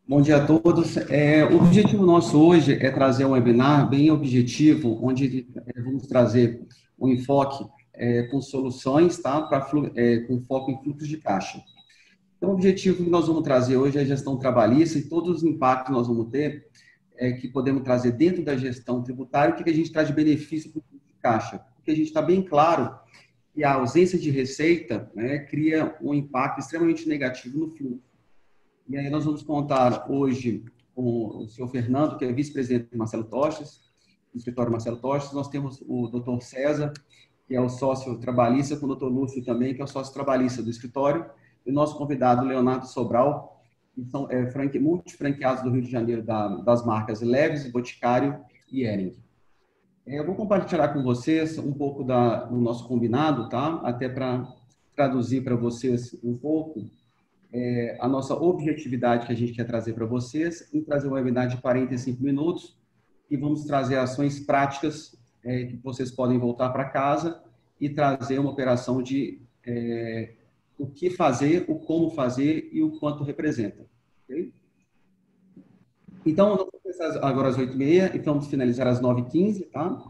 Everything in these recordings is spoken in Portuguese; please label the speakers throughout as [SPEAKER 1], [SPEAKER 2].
[SPEAKER 1] Bom dia a todos. O objetivo nosso hoje é trazer um webinar bem objetivo, onde vamos trazer um enfoque com soluções, tá? Com foco em fluxo de caixa. Então, o objetivo que nós vamos trazer hoje é a gestão trabalhista e todos os impactos que nós vamos ter, que podemos trazer dentro da gestão tributária, o que a gente traz de benefício para o fluxo de caixa. Porque a gente está bem claro que a ausência de receita, né, cria um impacto extremamente negativo no fluxo. E aí nós vamos contar hoje com o senhor Fernando, que é vice-presidente do Marcelo Tostes, do escritório Marcelo Tostes. Nós temos o doutor César, que é o sócio trabalhista, com o doutor Lúcio também, que é o sócio trabalhista do escritório, e o nosso convidado, Leonardo Sobral, que são multifranqueados do Rio de Janeiro, das marcas Leves, Boticário e Hering. Eu vou compartilhar com vocês um pouco do nosso combinado, tá? Até para traduzir para vocês um pouco a nossa objetividade que a gente quer trazer para vocês, em trazer um webinar de 45 minutos, e vamos trazer ações práticas que vocês podem voltar para casa e trazer uma operação de o que fazer, o como fazer e o quanto representa. Okay? Então, nós vamos começar agora às 8h30 e vamos finalizar às 9h15, tá?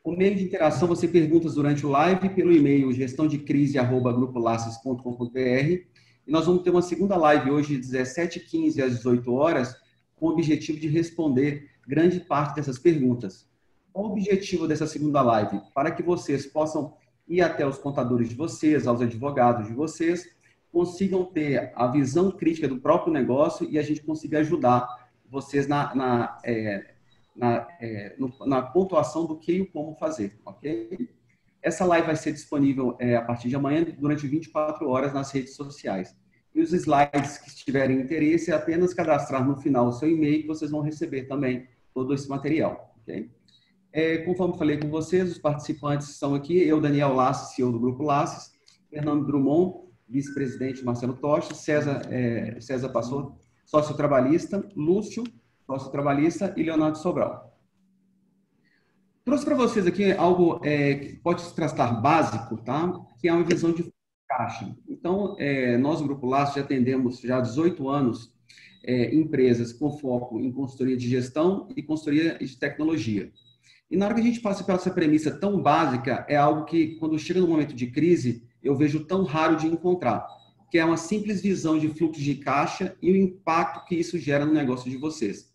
[SPEAKER 1] O meio de interação, você perguntas durante o live pelo e-mail gestãodecrise@grupolaces.com.br. E nós vamos ter uma segunda live hoje, de 17h15 às 18 horas, com o objetivo de responder grande parte dessas perguntas. Qual o objetivo dessa segunda live? Para que vocês possam ir até os contadores de vocês, aos advogados de vocês, consigam ter a visão crítica do próprio negócio e a gente consiga ajudar vocês na pontuação do que e como fazer, ok? Essa live vai ser disponível a partir de amanhã, durante 24 horas, nas redes sociais. E os slides que tiverem interesse, é apenas cadastrar no final o seu e-mail, que vocês vão receber também todo esse material, ok? Conforme falei com vocês, os participantes são aqui, eu, Daniel Lasses, CEO do Grupo Lasses, Fernando Drummond, vice-presidente Marcelo Tocha, César Passou, sócio trabalhista, Lúcio, sócio trabalhista, e Leonardo Sobral. Trouxe para vocês aqui algo que pode se tratar básico, tá? Que é uma visão de caixa. Então, nós, o Grupo Laços, já atendemos já há 18 anos empresas com foco em consultoria de gestão e consultoria de tecnologia. E na hora que a gente passa pela essa premissa tão básica, é algo que, quando chega no momento de crise, eu vejo tão raro de encontrar, que é uma simples visão de fluxo de caixa e o impacto que isso gera no negócio de vocês.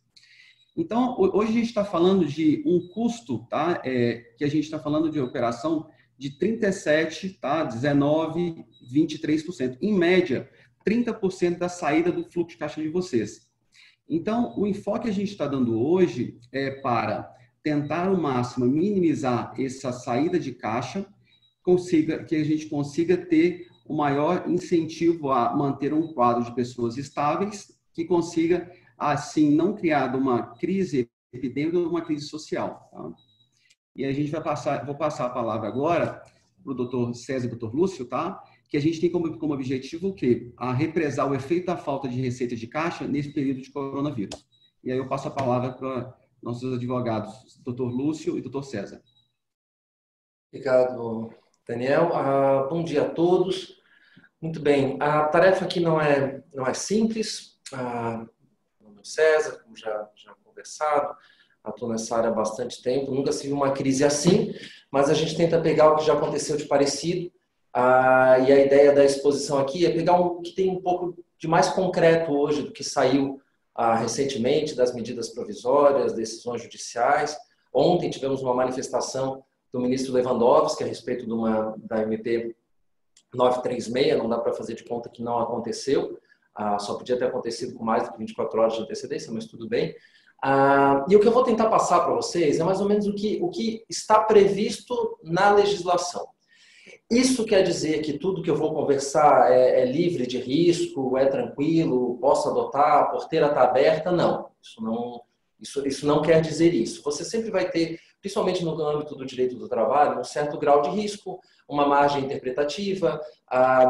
[SPEAKER 1] Então, hoje a gente está falando de um custo, tá? Que a gente está falando de operação de 37%, tá? 19%, 23%. Em média, 30% da saída do fluxo de caixa de vocês. Então, o enfoque que a gente está dando hoje é para tentar ao máximo minimizar essa saída de caixa, que a gente consiga ter o maior incentivo a manter um quadro de pessoas estáveis, que consiga assim, não criar uma crise epidêmica ou uma crise social. Tá? E a gente vou passar a palavra agora para o doutor César e doutor Lúcio, tá? Que a gente tem como objetivo o quê? A represar o efeito da falta de receita de caixa nesse período de coronavírus. E aí eu passo a palavra para nossos advogados, doutor Lúcio e doutor César.
[SPEAKER 2] Obrigado, Daniel. Bom dia a todos. Muito bem, a tarefa aqui não é simples. César, como já conversado, atuo nessa área há bastante tempo, nunca se viu uma crise assim, mas a gente tenta pegar o que já aconteceu de parecido, e a ideia da exposição aqui é pegar o que tem um pouco de mais concreto hoje do que saiu recentemente, das medidas provisórias, decisões judiciais. Ontem tivemos uma manifestação do ministro Lewandowski a respeito da MP 936, não dá para fazer de conta que não aconteceu. Só podia ter acontecido com mais do que 24 horas de antecedência, mas tudo bem. E o que eu vou tentar passar para vocês é mais ou menos o que está previsto na legislação. Isso quer dizer que tudo que eu vou conversar é livre de risco, é tranquilo, posso adotar, a porteira está aberta? Não. Isso não quer dizer isso. Você sempre vai ter, principalmente no âmbito do direito do trabalho, um certo grau de risco, uma margem interpretativa,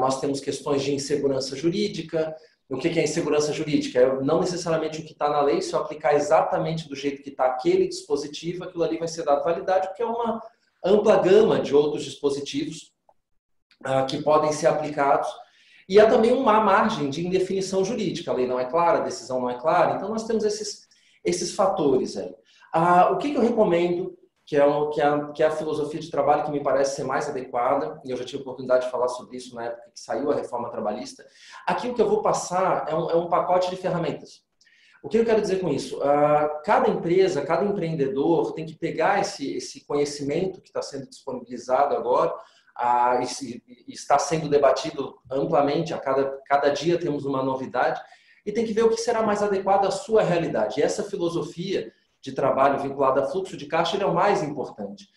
[SPEAKER 2] nós temos questões de insegurança jurídica. O que é insegurança jurídica? É não necessariamente o que está na lei, se eu aplicar exatamente do jeito que está aquele dispositivo, aquilo ali vai ser dado validade, porque é uma ampla gama de outros dispositivos que podem ser aplicados E há também uma margem de indefinição jurídica. A lei não é clara, a decisão não é clara. Então, nós temos esses fatores aí. O que eu recomendo, que é a filosofia de trabalho que me parece ser mais adequada, e eu já tive a oportunidade de falar sobre isso na época que saiu a reforma trabalhista. Aqui o que eu vou passar é um pacote de ferramentas. O que eu quero dizer com isso? Cada empresa, cada empreendedor tem que pegar esse conhecimento que está sendo disponibilizado agora, está sendo debatido amplamente, a cada dia temos uma novidade, e tem que ver o que será mais adequado à sua realidade. E essa filosofia de trabalho vinculada a fluxo de caixa ele é o mais importante.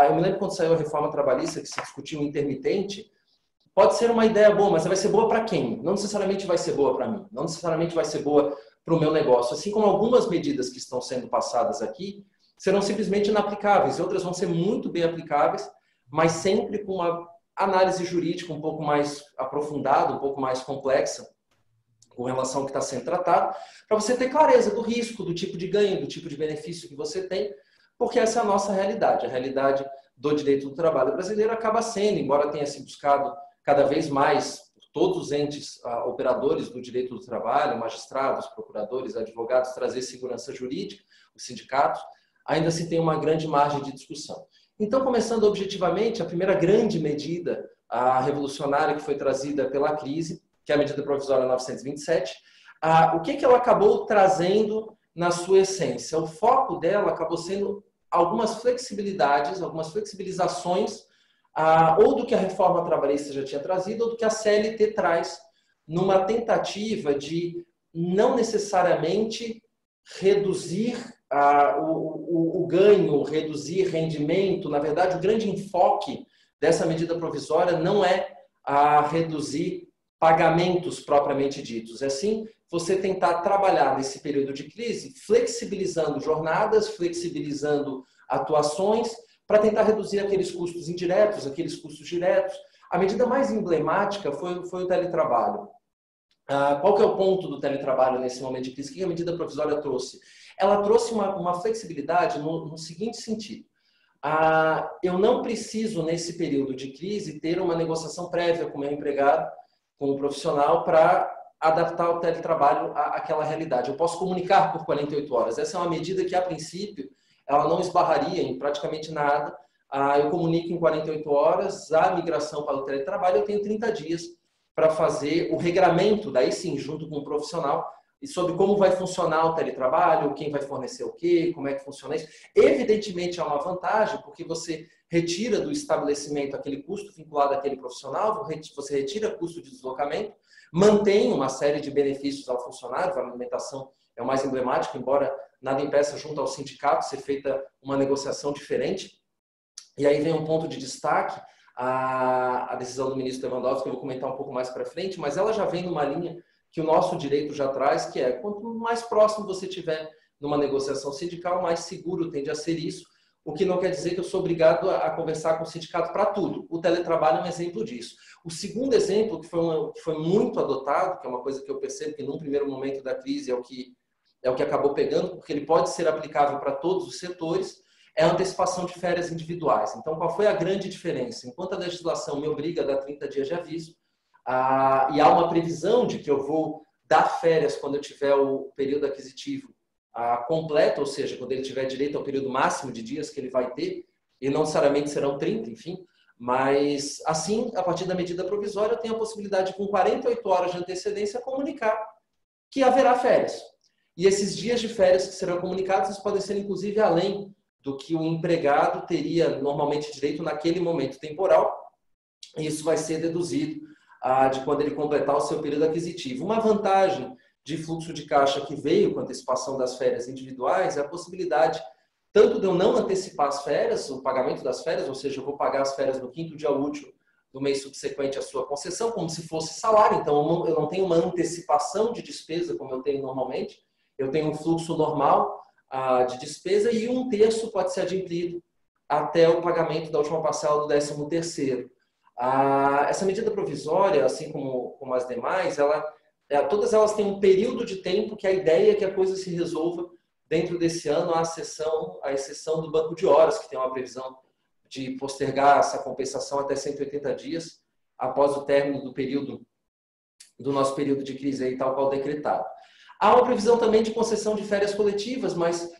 [SPEAKER 2] Eu me lembro quando saiu a reforma trabalhista, que se discutiu o intermitente, pode ser uma ideia boa, mas vai ser boa para quem? Não necessariamente vai ser boa para mim, não necessariamente vai ser boa para o meu negócio. Assim como algumas medidas que estão sendo passadas aqui serão simplesmente inaplicáveis, e outras vão ser muito bem aplicáveis, mas sempre com uma análise jurídica um pouco mais aprofundada, um pouco mais complexa, com relação ao que está sendo tratado, para você ter clareza do risco, do tipo de ganho, do tipo de benefício que você tem, porque essa é a nossa realidade. A realidade do direito do trabalho brasileiro acaba sendo, embora tenha se buscado cada vez mais por todos os entes operadores do direito do trabalho, magistrados, procuradores, advogados, trazer segurança jurídica, os sindicatos, ainda se tem uma grande margem de discussão. Então, começando objetivamente, a primeira grande medida revolucionária que foi trazida pela crise, que é a medida provisória 927, o que ela acabou trazendo na sua essência? O foco dela acabou sendo algumas flexibilidades, algumas flexibilizações, ou do que a reforma trabalhista já tinha trazido, ou do que a CLT traz, numa tentativa de não necessariamente reduzir o ganho, reduzir rendimento. Na verdade, o grande enfoque dessa medida provisória não é reduzir pagamentos propriamente ditos. É sim você tentar trabalhar nesse período de crise, flexibilizando jornadas, flexibilizando atuações, para tentar reduzir aqueles custos indiretos, aqueles custos diretos. A medida mais emblemática foi o teletrabalho. Qual que é o ponto do teletrabalho nesse momento de crise? O que a medida provisória trouxe? Ela trouxe uma flexibilidade no seguinte sentido. Eu não preciso, nesse período de crise, ter uma negociação prévia com o meu empregado, com o profissional, para adaptar o teletrabalho àquela realidade. Eu posso comunicar por 48 horas. Essa é uma medida que, a princípio, ela não esbarraria em praticamente nada. Eu comunico em 48 horas, a migração para o teletrabalho, eu tenho 30 dias para fazer o regramento, daí sim, junto com o profissional, e sobre como vai funcionar o teletrabalho, quem vai fornecer o quê, como é que funciona isso. Evidentemente, é uma vantagem, porque você retira do estabelecimento aquele custo vinculado àquele profissional, você retira custo de deslocamento, mantém uma série de benefícios ao funcionário, a alimentação é o mais emblemático, embora nada impeça junto ao sindicato ser feita uma negociação diferente. E aí vem um ponto de destaque, a decisão do ministro Lewandowski, que eu vou comentar um pouco mais para frente, mas ela já vem numa linha que o nosso direito já traz, que é quanto mais próximo você tiver numa negociação sindical, mais seguro tende a ser isso, o que não quer dizer que eu sou obrigado a conversar com o sindicato para tudo. O teletrabalho é um exemplo disso. O segundo exemplo, que foi muito adotado, que é uma coisa que eu percebo que num primeiro momento da crise é o que acabou pegando, porque ele pode ser aplicável para todos os setores, é a antecipação de férias individuais. Então, qual foi a grande diferença? Enquanto a legislação me obriga a dar 30 dias de aviso, e há uma previsão de que eu vou dar férias quando eu tiver o período aquisitivo completo, ou seja, quando ele tiver direito ao período máximo de dias que ele vai ter, e não necessariamente serão 30, enfim, mas assim, a partir da medida provisória, eu tenho a possibilidade de, com 48 horas de antecedência, comunicar que haverá férias. E esses dias de férias que serão comunicados, eles podem ser inclusive além do que o empregado teria normalmente direito naquele momento temporal, e isso vai ser deduzido de quando ele completar o seu período aquisitivo. Uma vantagem de fluxo de caixa que veio com a antecipação das férias individuais é a possibilidade tanto de eu não antecipar as férias, o pagamento das férias, ou seja, eu vou pagar as férias no 5º dia útil do mês subsequente à sua concessão, como se fosse salário, então eu não tenho uma antecipação de despesa como eu tenho normalmente, eu tenho um fluxo normal de despesa e 1/3 pode ser adimplido até o pagamento da última parcela do 13º. Essa medida provisória, assim como as demais, todas elas têm um período de tempo que a ideia é que a coisa se resolva dentro desse ano, à exceção do banco de horas, que tem uma previsão de postergar essa compensação até 180 dias após o término do período do nosso período de crise aí, tal qual decretado. Há uma previsão também de concessão de férias coletivas, mas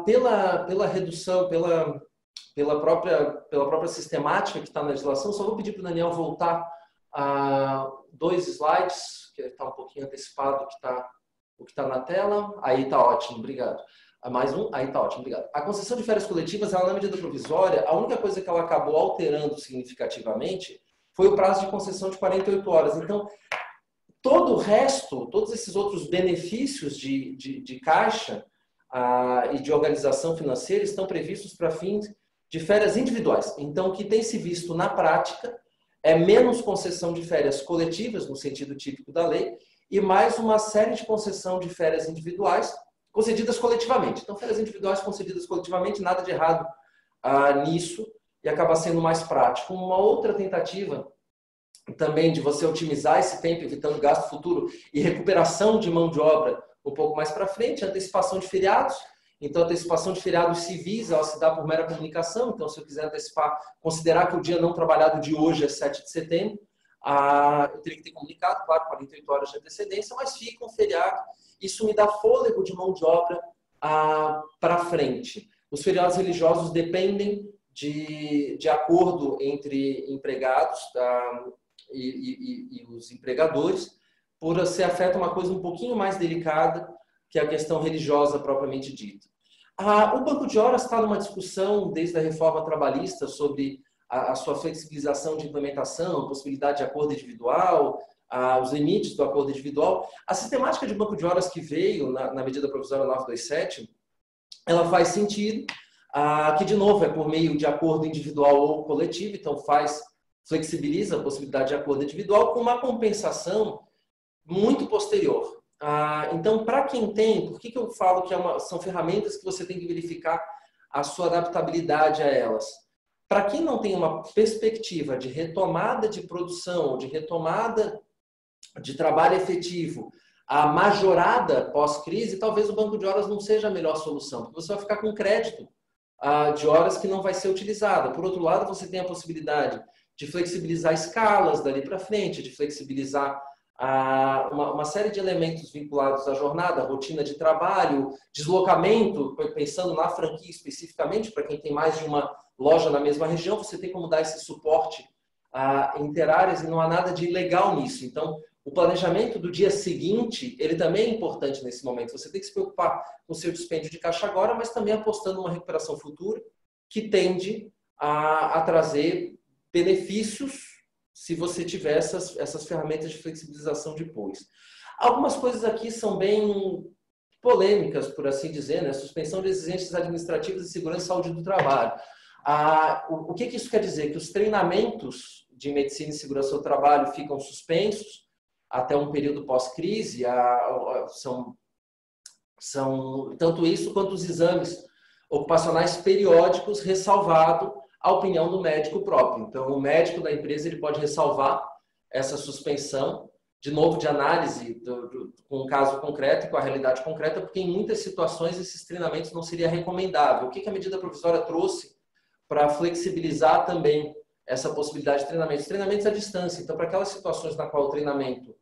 [SPEAKER 2] pela redução, pela própria sistemática que está na legislação, só vou pedir para o Daniel voltar a 2 slides, que está um pouquinho antecipado o que está na tela. Aí está ótimo, obrigado. Mais um, aí está ótimo, obrigado. A concessão de férias coletivas, ela na medida provisória, a única coisa que ela acabou alterando significativamente foi o prazo de concessão de 48 horas. Então, todo o resto, todos esses outros benefícios de caixa e de organização financeira estão previstos para fins de férias individuais. Então, o que tem se visto na prática é menos concessão de férias coletivas, no sentido típico da lei, e mais uma série de concessão de férias individuais concedidas coletivamente. Então, férias individuais concedidas coletivamente, nada de errado nisso, e acaba sendo mais prático. Uma outra tentativa também de você otimizar esse tempo, evitando gasto futuro e recuperação de mão de obra um pouco mais para frente, antecipação de feriados. Então, a antecipação de feriados civis, ela se dá por mera comunicação. Então, se eu quiser antecipar, considerar que o dia não trabalhado de hoje é 7 de setembro, eu teria que ter comunicado, claro, 48 horas de antecedência, mas fica um feriado. Isso me dá fôlego de mão de obra para frente. Os feriados religiosos dependem de acordo entre empregados e os empregadores, por se afeta uma coisa um pouquinho mais delicada, que é a questão religiosa propriamente dita. O banco de horas está numa discussão desde a reforma trabalhista sobre a sua flexibilização de implementação, a possibilidade de acordo individual, os limites do acordo individual. A sistemática de banco de horas que veio na medida provisória 927, ela faz sentido, que de novo é por meio de acordo individual ou coletivo, então flexibiliza a possibilidade de acordo individual com uma compensação muito posterior. Então, para quem tem, por que eu falo que são ferramentas que você tem que verificar a sua adaptabilidade a elas? Para quem não tem uma perspectiva de retomada de produção, de retomada de trabalho efetivo, a majorada pós-crise, talvez o banco de horas não seja a melhor solução, porque você vai ficar com crédito de horas que não vai ser utilizada. Por outro lado, você tem a possibilidade de flexibilizar escalas dali para frente, de flexibilizar uma série de elementos vinculados à jornada, rotina de trabalho, deslocamento, pensando na franquia especificamente, para quem tem mais de uma loja na mesma região, você tem como dar esse suporte interáreas e não há nada de ilegal nisso. Então, o planejamento do dia seguinte, ele também é importante nesse momento. Você tem que se preocupar com o seu dispêndio de caixa agora, mas também apostando numa recuperação futura que tende a trazer benefícios se você tiver essas ferramentas de flexibilização depois. Algumas coisas aqui são bem polêmicas, por assim dizer, né? Suspensão de exigências administrativas de segurança e saúde do trabalho. O que isso quer dizer? Que os treinamentos de medicina e segurança do trabalho ficam suspensos até um período pós-crise, são tanto isso quanto os exames ocupacionais periódicos, ressalvado a opinião do médico próprio. Então, o médico da empresa ele pode ressalvar essa suspensão, de novo, de análise com um caso concreto e com a realidade concreta, porque em muitas situações esses treinamentos não seria recomendável. O que a medida provisória trouxe para flexibilizar também essa possibilidade de treinamentos? Treinamentos à distância. Então, para aquelas situações na qual o treinamento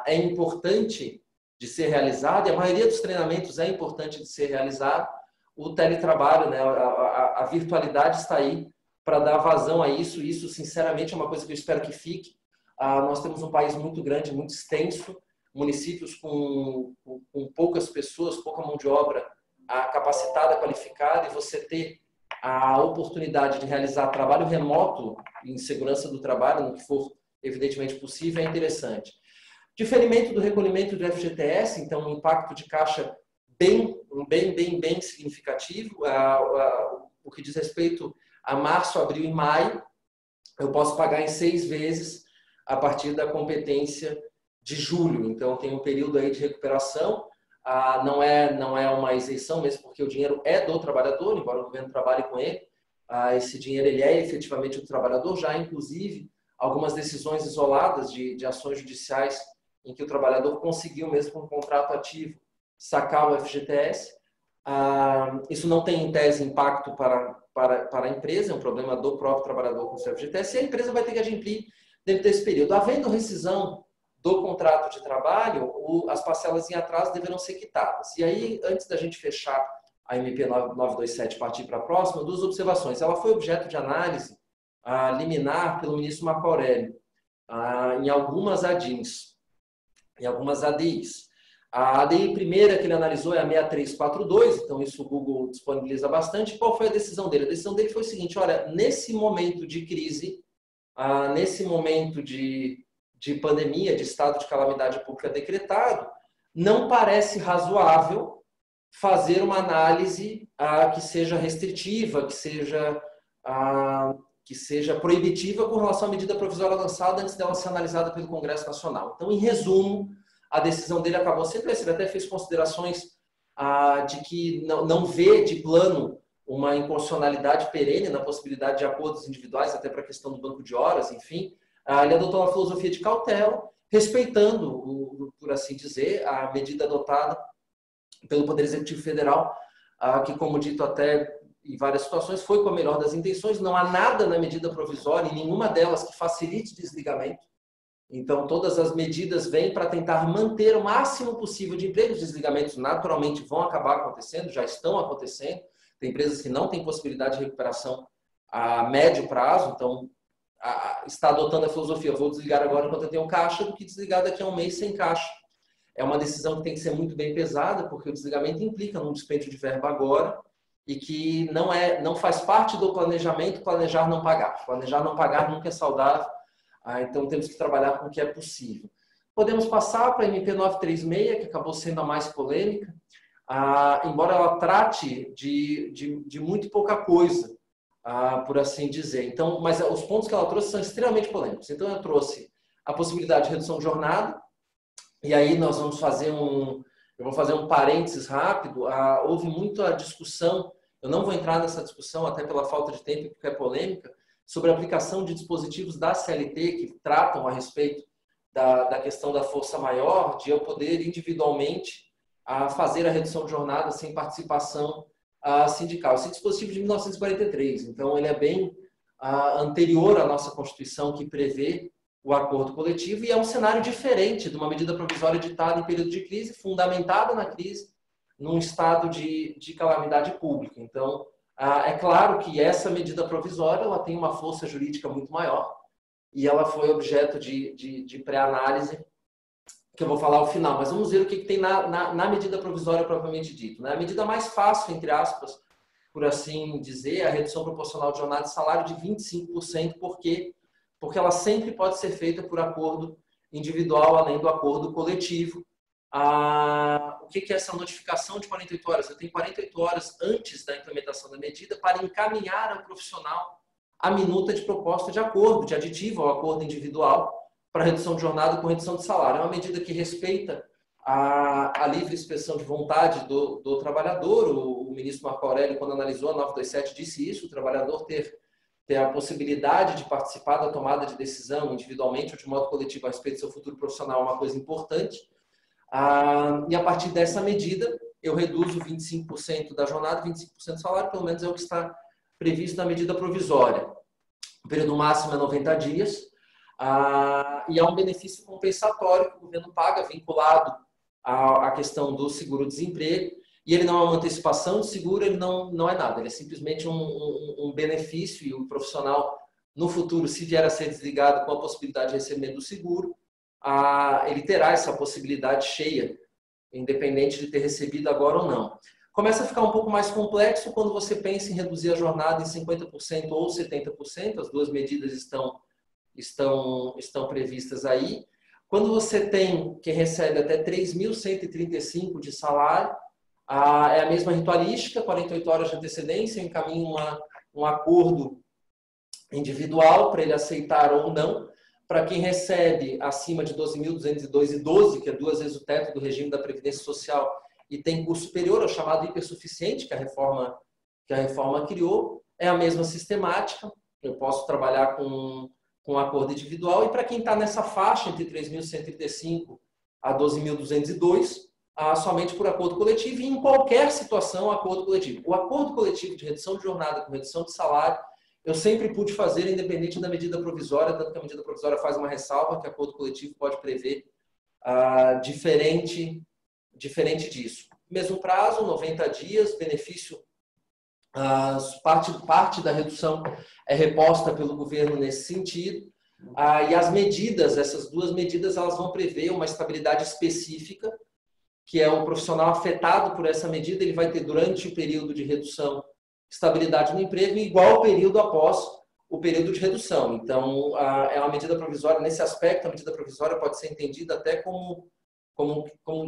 [SPEAKER 2] é importante de ser realizado, e a maioria dos treinamentos é importante de ser realizado, o teletrabalho, né, a virtualidade está aí para dar vazão a isso. Isso, sinceramente, é uma coisa que eu espero que fique. Nós temos um país muito grande, muito extenso, municípios com poucas pessoas, pouca mão de obra capacitada, qualificada, e você ter a oportunidade de realizar trabalho remoto em segurança do trabalho, no que for evidentemente possível, é interessante. Diferimento do recolhimento do FGTS, então um impacto de caixa bem significativo. O que diz respeito a março, abril e maio, eu posso pagar em 6 vezes a partir da competência de julho. Então, tem um período aí de recuperação. Não é uma isenção, mesmo porque o dinheiro é do trabalhador, embora o governo trabalhe com ele. Esse dinheiro ele é efetivamente do trabalhador. Já, inclusive, algumas decisões isoladas de ações judiciais em que o trabalhador conseguiu, mesmo com um contrato ativo, sacar o FGTS. Isso não tem, em tese, impacto para a empresa, é um problema do próprio trabalhador com o seu FGTS, e a empresa vai ter que adimplir dentro desse período. Havendo rescisão do contrato de trabalho, as parcelas em atraso deverão ser quitadas. E aí, antes da gente fechar a MP 927 e partir para a próxima, duas observações. Ela foi objeto de análise liminar pelo ministro Marco Aurélio em algumas ADIs, em algumas ADIs. A ADI primeira que ele analisou é a 6342, então isso o Google disponibiliza bastante. Qual foi a decisão dele? A decisão dele foi o seguinte: olha, nesse momento de crise, nesse momento de pandemia, de estado de calamidade pública decretado, não parece razoável fazer uma análise que seja restritiva, que seja proibitiva com relação à medida provisória lançada antes dela ser analisada pelo Congresso Nacional. Então, em resumo, a decisão dele acabou sendo essa. Ele até fez considerações de que não vê de plano uma inconstitucionalidade perene na possibilidade de acordos individuais, até para a questão do banco de horas, enfim. Ele adotou uma filosofia de cautela, respeitando, por assim dizer, a medida adotada pelo Poder Executivo Federal, que, como dito até em várias situações, foi com a melhor das intenções. Não há nada na medida provisória, em nenhuma delas, que facilite desligamento. Então, todas as medidas vêm para tentar manter o máximo possível de empregos. Desligamentos naturalmente vão acabar acontecendo, já estão acontecendo. Tem empresas que não têm possibilidade de recuperação a médio prazo, então está adotando a filosofia: vou desligar agora enquanto eu tenho caixa, do que desligar daqui a um mês sem caixa. É uma decisão que tem que ser muito bem pesada, porque o desligamento implica num dispêndio de verba agora e que não faz parte do planejamento planejar não pagar. Planejar não pagar nunca é saudável. Então, temos que trabalhar com o que é possível. Podemos passar para a MP 936, que acabou sendo a mais polêmica, embora ela trate de muito pouca coisa, por assim dizer. Então, mas os pontos que ela trouxe são extremamente polêmicos. Então, eu trouxe a possibilidade de redução de jornada, e aí nós vamos fazer eu vou fazer um parênteses rápido. Houve muita discussão, eu não vou entrar nessa discussão, até pela falta de tempo, porque é polêmica, sobre a aplicação de dispositivos da CLT que tratam a respeito da questão da força maior, de eu poder individualmente fazer a redução de jornada sem participação sindical. Esse dispositivo é de 1943, então ele é bem anterior à nossa Constituição, que prevê o acordo coletivo, e é um cenário diferente de uma medida provisória editada em período de crise, fundamentada na crise, num estado de calamidade pública. Então, é claro que essa medida provisória ela tem uma força jurídica muito maior e ela foi objeto de pré-análise, que eu vou falar ao final. Mas vamos ver o que tem na medida provisória propriamente dito. A medida mais fácil, entre aspas, por assim dizer, é a redução proporcional de jornada e salário de 25%, porque ela sempre pode ser feita por acordo individual, além do acordo coletivo. O que é essa notificação de 48 horas? Eu tenho 48 horas antes da implementação da medida para encaminhar ao profissional a minuta de proposta de acordo, de aditivo ao acordo individual para redução de jornada com redução de salário. É uma medida que respeita a livre expressão de vontade do trabalhador. O ministro Marco Aurélio, quando analisou a 927, disse isso: o trabalhador ter a possibilidade de participar da tomada de decisão individualmente ou de modo coletivo a respeito do seu futuro profissional é uma coisa importante. E a partir dessa medida, eu reduzo 25% da jornada, 25% do salário, pelo menos é o que está previsto na medida provisória. O período máximo é 90 dias, e há um benefício compensatório que o governo paga, vinculado à questão do seguro-desemprego, e ele não é uma antecipação de seguro, ele não é nada, ele é simplesmente um benefício, e o profissional, no futuro, se vier a ser desligado com a possibilidade de recebimento do seguro, ele terá essa possibilidade cheia, independente de ter recebido agora ou não. Começa a ficar um pouco mais complexo quando você pensa em reduzir a jornada em 50% ou 70%, as duas medidas estão previstas aí. Quando você tem quem recebe até 3.135 de salário, é a mesma ritualística, 48 horas de antecedência, eu encaminho um acordo individual para ele aceitar ou não. Para quem recebe acima de 12.202,12, que é 2 vezes o teto do regime da Previdência Social, e tem custo superior ao chamado hipersuficiente, que a reforma criou, é a mesma sistemática. Eu posso trabalhar com acordo individual. E para quem está nessa faixa, entre 3.135 a 12.202, somente por acordo coletivo, e em qualquer situação, acordo coletivo. O acordo coletivo de redução de jornada com redução de salário, eu sempre pude fazer independente da medida provisória, tanto que a medida provisória faz uma ressalva que acordo coletivo pode prever diferente disso. Mesmo prazo, 90 dias, benefício, parte da redução é reposta pelo governo nesse sentido. E as medidas, essas duas medidas, elas vão prever uma estabilidade específica, que é o profissional afetado por essa medida, ele vai ter durante o período de redução estabilidade no emprego, igual ao período após o período de redução. Então, é uma medida provisória, nesse aspecto, a medida provisória pode ser entendida até como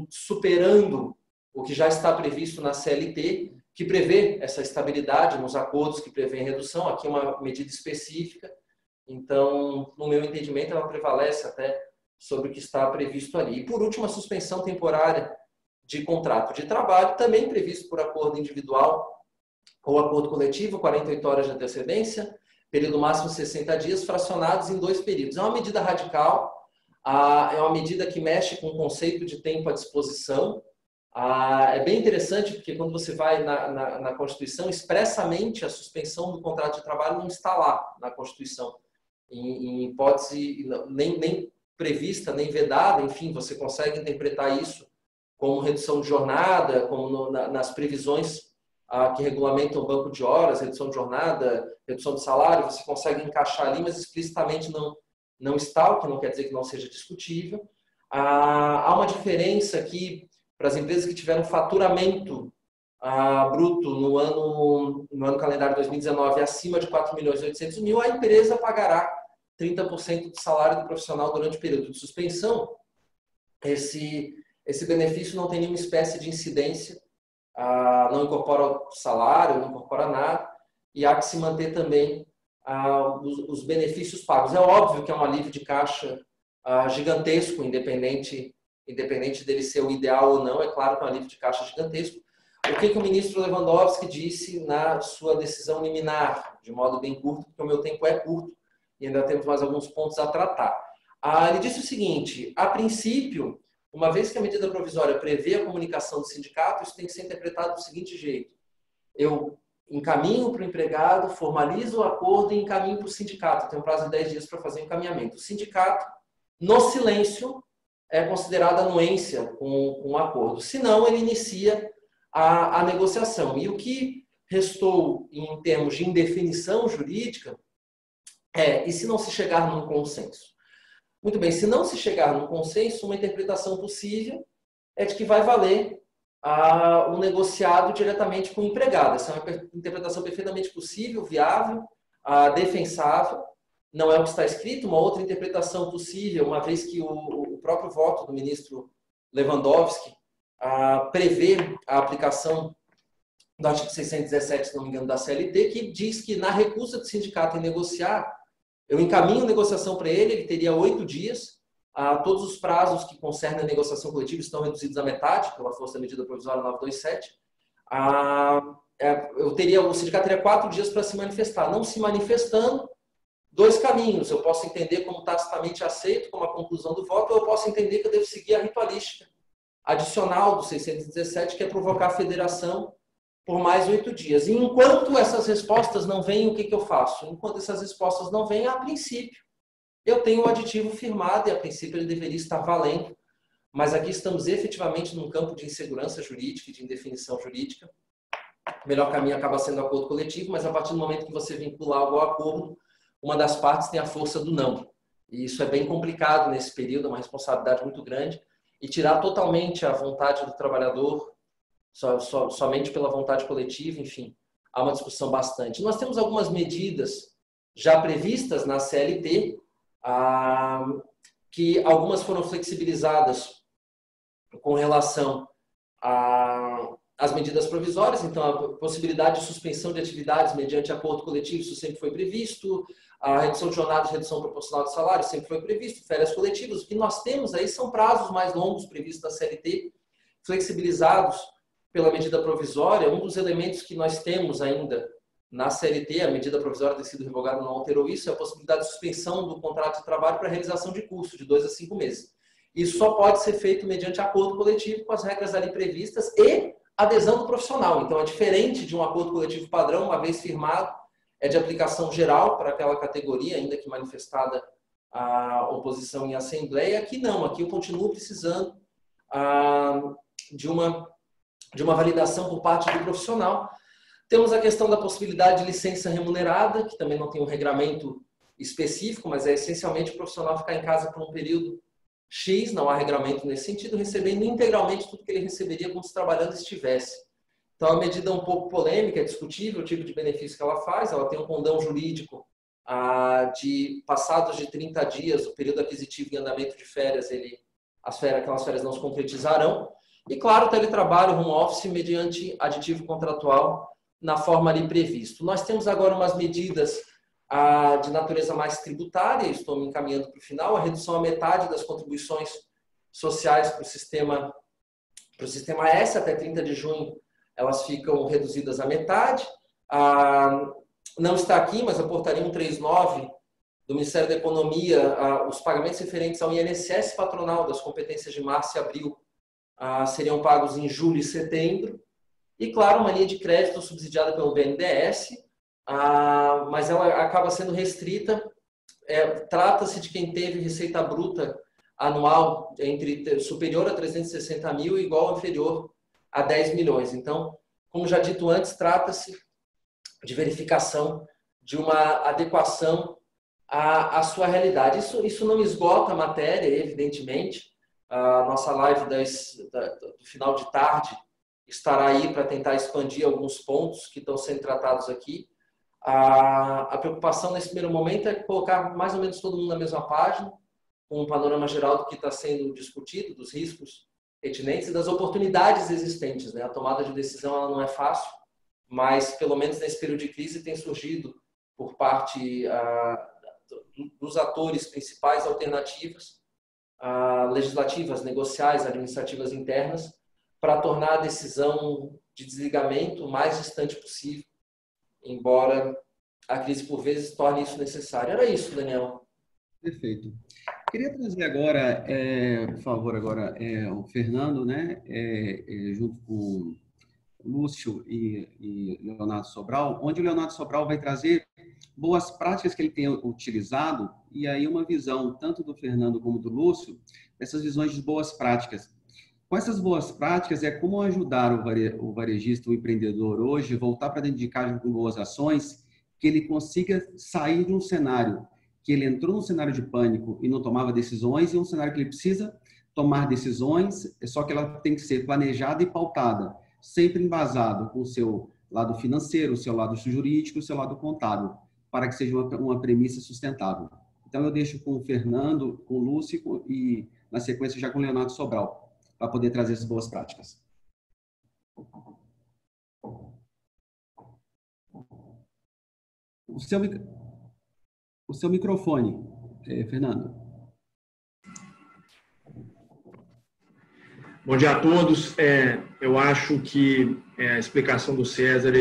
[SPEAKER 2] superando o que já está previsto na CLT, que prevê essa estabilidade nos acordos que prevêem redução. Aqui é uma medida específica. Então, no meu entendimento, ela prevalece até sobre o que está previsto ali. E, por último, a suspensão temporária de contrato de trabalho, também previsto por acordo individual ou acordo coletivo, 48 horas de antecedência, período máximo 60 dias, fracionados em 2 períodos. É uma medida radical, é uma medida que mexe com o conceito de tempo à disposição. É bem interessante, porque quando você vai na Constituição, expressamente a suspensão do contrato de trabalho não está lá na Constituição. Em hipótese nem prevista, nem vedada, enfim, você consegue interpretar isso como redução de jornada, como nas previsões que regulamentam o banco de horas, redução de jornada, redução de salário, você consegue encaixar ali, mas explicitamente não está, o que não quer dizer que não seja discutível. Há uma diferença aqui para as empresas que tiveram faturamento bruto no ano calendário 2019 acima de 4.800.000, a empresa pagará 30% do salário do profissional durante o período de suspensão. Esse benefício não tem nenhuma espécie de incidência, não incorpora salário, não incorpora nada, e há que se manter também os benefícios pagos. É óbvio que é um alívio de caixa gigantesco, independente dele ser o ideal ou não, é claro que é um alívio de caixa gigantesco. O que o ministro Lewandowski disse na sua decisão liminar, de modo bem curto, porque o meu tempo é curto e ainda temos mais alguns pontos a tratar. Ele disse o seguinte: a princípio, uma vez que a medida provisória prevê a comunicação do sindicato, isso tem que ser interpretado do seguinte jeito: eu encaminho para o empregado, formalizo o acordo e encaminho para o sindicato. Tem um prazo de 10 dias para fazer o encaminhamento. O sindicato, no silêncio, é considerada anuência com o acordo. Se não, ele inicia a negociação. E o que restou em termos de indefinição jurídica e se não se chegar num consenso? Muito bem, se não se chegar num consenso, uma interpretação possível é de que vai valer o negociado diretamente com o empregado. Essa é uma interpretação perfeitamente possível, viável, defensável. Não é o que está escrito. Uma outra interpretação possível, uma vez que o próprio voto do ministro Lewandowski prevê a aplicação do artigo 617, se não me engano, da CLT, que diz que na recusa do sindicato em negociar, eu encaminho a negociação para ele teria 8 dias. Todos os prazos que concernem a negociação coletiva estão reduzidos à metade, pela força da medida provisória 927. O sindicato teria 4 dias para se manifestar. Não se manifestando, 2 caminhos. Eu posso entender como tacitamente aceito, como a conclusão do voto, ou eu posso entender que eu devo seguir a ritualística adicional do 617, que é provocar a federação por mais 8 dias. E enquanto essas respostas não vêm, o que eu faço? Enquanto essas respostas não vêm, a princípio, eu tenho o aditivo firmado e, a princípio, ele deveria estar valendo. Mas aqui estamos efetivamente num campo de insegurança jurídica e de indefinição jurídica. O melhor caminho acaba sendo o acordo coletivo, mas a partir do momento que você vincula algo ao acordo, uma das partes tem a força do não. E isso é bem complicado nesse período, é uma responsabilidade muito grande. E tirar totalmente a vontade do trabalhador, somente pela vontade coletiva, enfim, há uma discussão bastante. Nós temos algumas medidas já previstas na CLT, que algumas foram flexibilizadas com relação às medidas provisórias. Então, a possibilidade de suspensão de atividades mediante acordo coletivo, isso sempre foi previsto. A redução de jornada e redução proporcional de salário sempre foi previsto. Férias coletivas. O que nós temos aí são prazos mais longos previstos na CLT, flexibilizados pela medida provisória. Um dos elementos que nós temos ainda na CLT, a medida provisória ter sido revogada não alterou isso, é a possibilidade de suspensão do contrato de trabalho para realização de curso de 2 a 5 meses. Isso só pode ser feito mediante acordo coletivo com as regras ali previstas e adesão do profissional. Então, é diferente de um acordo coletivo padrão, uma vez firmado, é de aplicação geral para aquela categoria, ainda que manifestada a oposição em assembleia. Aqui não, aqui eu continuo precisando de uma validação por parte do profissional. Temos a questão da possibilidade de licença remunerada, que também não tem um regramento específico, mas é essencialmente o profissional ficar em casa por um período X, não há regramento nesse sentido, recebendo integralmente tudo que ele receberia como se trabalhando estivesse. Então, a medida é um pouco polêmica, é discutível o tipo de benefício que ela faz, ela tem um condão jurídico de passados de 30 dias, o período aquisitivo em andamento de férias, aquelas férias não se concretizarão. E, claro, teletrabalho, home office, mediante aditivo contratual na forma ali previsto. Nós temos agora umas medidas de natureza mais tributária, estou me encaminhando para o final, a redução à metade das contribuições sociais para o sistema S, até 30 de junho elas ficam reduzidas à metade. Não está aqui, mas a portaria 139 do Ministério da Economia, os pagamentos referentes ao INSS patronal das competências de março e abril seriam pagos em julho e setembro. E, claro, uma linha de crédito subsidiada pelo BNDES, mas ela acaba sendo restrita. Trata-se de quem teve receita bruta anual superior a 360 mil e igual ou inferior a 10 milhões. Então, como já dito antes, trata-se de verificação de uma adequação à sua realidade. Isso não esgota a matéria, evidentemente. A nossa live do final de tarde estará aí para tentar expandir alguns pontos que estão sendo tratados aqui. A preocupação nesse primeiro momento é colocar mais ou menos todo mundo na mesma página, com um panorama geral do que está sendo discutido, dos riscos pertinentes e das oportunidades existentes, né? A tomada de decisão ela não é fácil, mas pelo menos nesse período de crise tem surgido por parte dos atores principais alternativas legislativas, negociais, administrativas internas, para tornar a decisão de desligamento o mais distante possível, embora a crise, por vezes, torne isso necessário. Era isso, Daniel.
[SPEAKER 1] Perfeito. Queria trazer agora, por favor, o Fernando, né, junto com Lúcio e Leonardo Sobral, onde o Leonardo Sobral vai trazer boas práticas que ele tem utilizado, e aí uma visão tanto do Fernando como do Lúcio, essas visões de boas práticas. Com essas boas práticas, é como ajudar o varejista, o empreendedor hoje, voltar para dentro de casa com boas ações, que ele consiga sair de um cenário que ele entrou num cenário de pânico e não tomava decisões, e um cenário que ele precisa tomar decisões, só que ela tem que ser planejada e pautada, sempre embasado com o seu lado financeiro, o seu lado jurídico, o seu lado contábil, para que seja uma premissa sustentável. Então, eu deixo com o Fernando, com o Lúcio e, na sequência, já com o Leonardo Sobral, para poder trazer essas boas práticas. O seu microfone, Fernando.
[SPEAKER 3] Bom dia a todos. Eu acho que a explicação do César,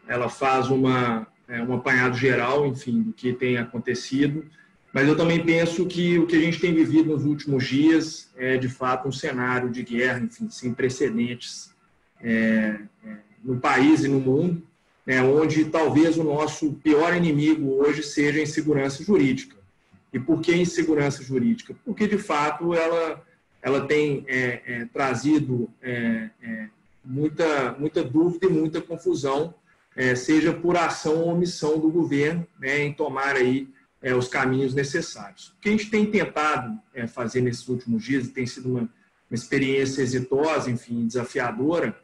[SPEAKER 3] ela faz um apanhado geral, enfim, do que tem acontecido, mas eu também penso que o que a gente tem vivido nos últimos dias é, de fato, um cenário de guerra, enfim, sem precedentes no país e no mundo, onde talvez o nosso pior inimigo hoje seja a insegurança jurídica. E por que insegurança jurídica? Porque, de fato, ela tem trazido muita dúvida e muita confusão, seja por ação ou omissão do governo, em tomar aí os caminhos necessários. O que a gente tem tentado fazer nesses últimos dias, e tem sido uma experiência exitosa, enfim, desafiadora,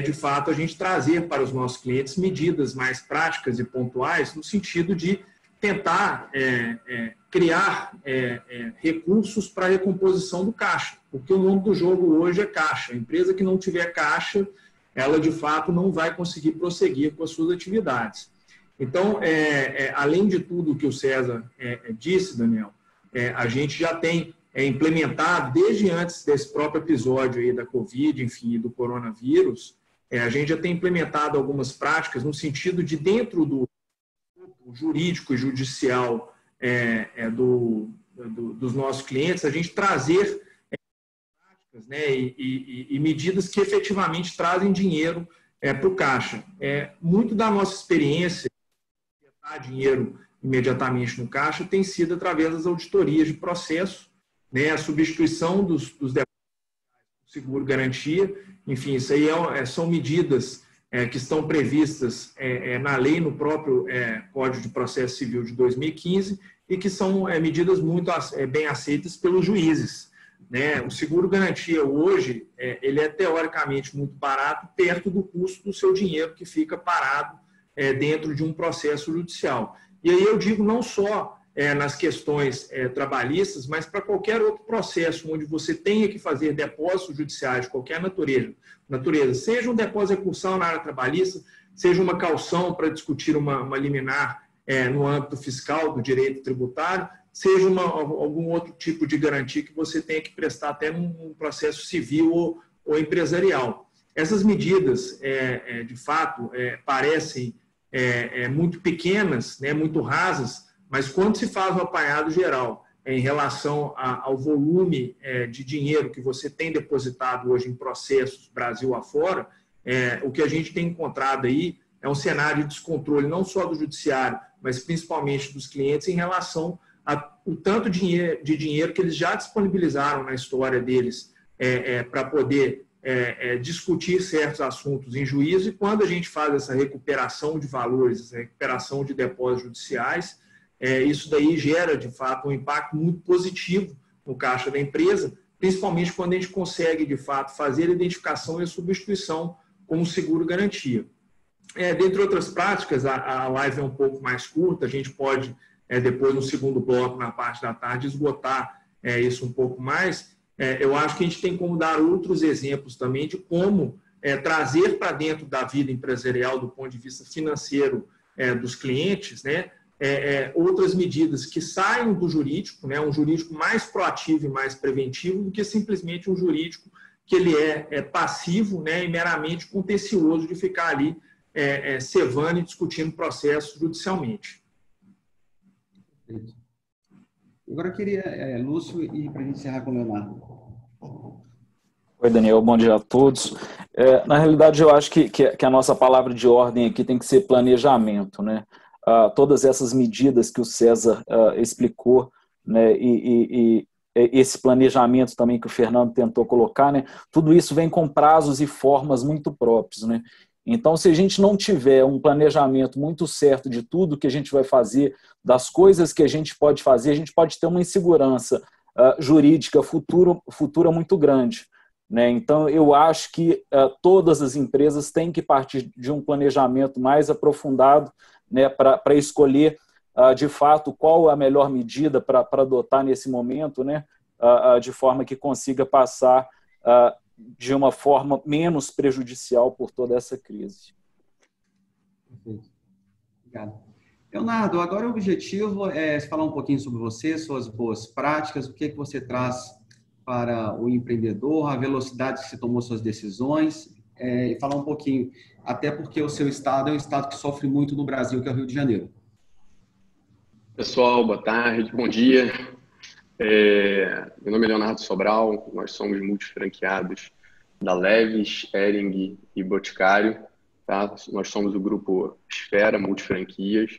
[SPEAKER 3] de fato, a gente trazer para os nossos clientes medidas mais práticas e pontuais, no sentido de tentar criar recursos para a recomposição do caixa, porque o nome do jogo hoje é caixa. A empresa que não tiver caixa, ela, de fato, não vai conseguir prosseguir com as suas atividades. Então, além de tudo que o César disse, Daniel, a gente já tem implementado, desde antes desse próprio episódio aí da Covid, enfim, do coronavírus, a gente já tem implementado algumas práticas no sentido de, dentro do jurídico e judicial dos nossos clientes, a gente trazer práticas, e medidas que efetivamente trazem dinheiro para o caixa. Muito da nossa experiência dinheiro imediatamente no caixa tem sido através das auditorias de processo, né, a substituição dos depósitos do seguro-garantia. Enfim, isso aí são medidas que estão previstas na lei, no próprio Código de Processo Civil de 2015, e que são medidas muito bem aceitas pelos juízes, né? O seguro-garantia hoje, ele é teoricamente muito barato, perto do custo do seu dinheiro que fica parado dentro de um processo judicial. E aí eu digo não só nas questões trabalhistas, mas para qualquer outro processo onde você tenha que fazer depósitos judiciais de qualquer natureza, seja um depósito recursal na área trabalhista, seja uma caução para discutir uma liminar no âmbito fiscal do direito tributário, seja algum outro tipo de garantia que você tenha que prestar até num processo civil ou empresarial. Essas medidas, de fato, parecem muito pequenas, né, muito rasas, mas quando se faz um apanhado geral em relação ao volume de dinheiro que você tem depositado hoje em processos Brasil afora, o que a gente tem encontrado aí é um cenário de descontrole não só do judiciário, mas principalmente dos clientes em relação ao tanto de dinheiro que eles já disponibilizaram na história deles para poder discutir certos assuntos em juízo, e quando a gente faz essa recuperação de valores, essa recuperação de depósitos judiciais, isso daí gera, de fato, um impacto muito positivo no caixa da empresa, principalmente quando a gente consegue, de fato, fazer a identificação e a substituição como seguro-garantia. Dentre outras práticas, a live é um pouco mais curta, a gente pode, depois, no segundo bloco, na parte da tarde, esgotar isso um pouco mais. Eu acho que a gente tem como dar outros exemplos também de como trazer para dentro da vida empresarial, do ponto de vista financeiro dos clientes, né, outras medidas que saiam do jurídico, né, um jurídico mais proativo e mais preventivo do que simplesmente um jurídico que ele é passivo, né, e meramente contencioso de ficar ali cevando e discutindo processos judicialmente.
[SPEAKER 1] Perfeito. Agora eu queria, Lúcio, e para a gente encerrar com o Leonardo.
[SPEAKER 4] Oi, Daniel, bom dia a todos. Na realidade, eu acho que a nossa palavra de ordem aqui tem que ser planejamento, né? Todas essas medidas que o César explicou, né, e esse planejamento também que o Fernando tentou colocar, né, tudo isso vem com prazos e formas muito próprios, né? Então, se a gente não tiver um planejamento muito certo de tudo que a gente vai fazer, das coisas que a gente pode fazer, a gente pode ter uma insegurança jurídica futura muito grande, né? Então, eu acho que todas as empresas têm que partir de um planejamento mais aprofundado, né, para escolher, de fato, qual a melhor medida para adotar nesse momento, né, de forma que consiga passar de uma forma menos prejudicial por toda essa crise.
[SPEAKER 1] Perfeito. Obrigado. Leonardo, agora o objetivo é falar um pouquinho sobre você, suas boas práticas, o que você traz para o empreendedor, a velocidade que você tomou suas decisões, e falar um pouquinho, até porque o seu estado é um estado que sofre muito no Brasil, que é o Rio de Janeiro.
[SPEAKER 5] Pessoal, boa tarde, bom dia. Meu nome é Leonardo Sobral, nós somos multifranqueados da Leves, Hering e Boticário, tá? Nós somos o grupo Esfera Multifranquias.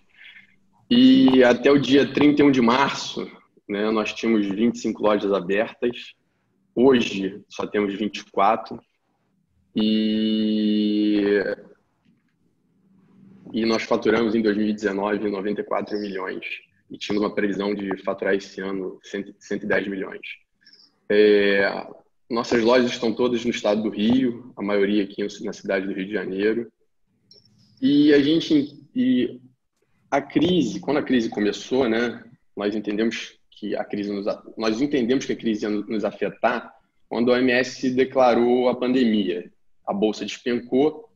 [SPEAKER 5] E até o dia 31 de março, né, nós tínhamos 25 lojas abertas. Hoje só temos 24. E nós faturamos em 2019 94 milhões. E tínhamos uma previsão de faturar esse ano 110 milhões. Nossas lojas estão todas no estado do Rio, a maioria aqui na cidade do Rio de Janeiro. E a crise, quando a crise começou, né, nós entendemos que a crise ia nos afetar quando a OMS declarou a pandemia. A bolsa despencou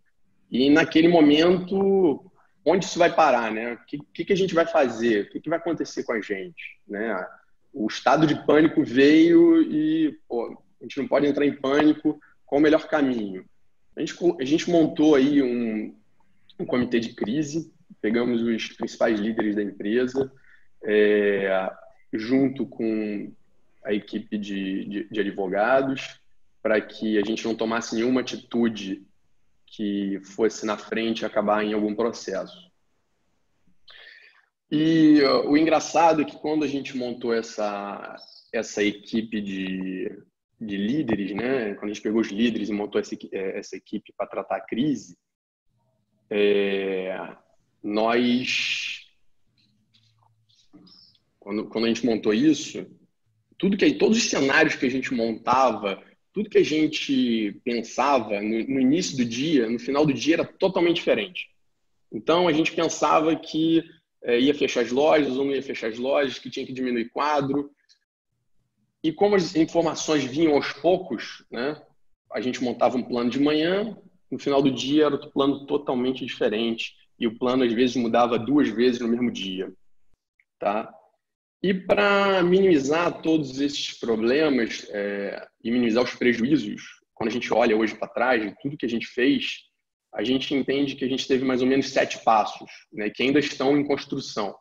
[SPEAKER 5] e naquele momento, onde isso vai parar, né? O que a gente vai fazer? O que vai acontecer com a gente, né? O estado de pânico veio e a gente não pode entrar em pânico. Qual o melhor caminho? A gente montou aí um comitê de crise, pegamos os principais líderes da empresa, junto com a equipe de advogados, para que a gente não tomasse nenhuma atitude que fosse na frente acabar em algum processo. E o engraçado é que quando a gente montou essa equipe de líderes, né? Quando a gente pegou os líderes e montou essa equipe para tratar a crise, quando a gente montou isso, todos os cenários que a gente montava, tudo que a gente pensava no início do dia, no final do dia, era totalmente diferente. Então, a gente pensava que ia fechar as lojas ou não ia fechar as lojas, que tinha que diminuir quadro. E como as informações vinham aos poucos, né, a gente montava um plano de manhã, no final do dia era outro plano totalmente diferente. E o plano, às vezes, mudava 2 vezes no mesmo dia. Tá? E para minimizar todos esses problemas e minimizar os prejuízos, quando a gente olha hoje para trás de tudo que a gente fez, a gente entende que a gente teve mais ou menos 7 passos, né, que ainda estão em construção.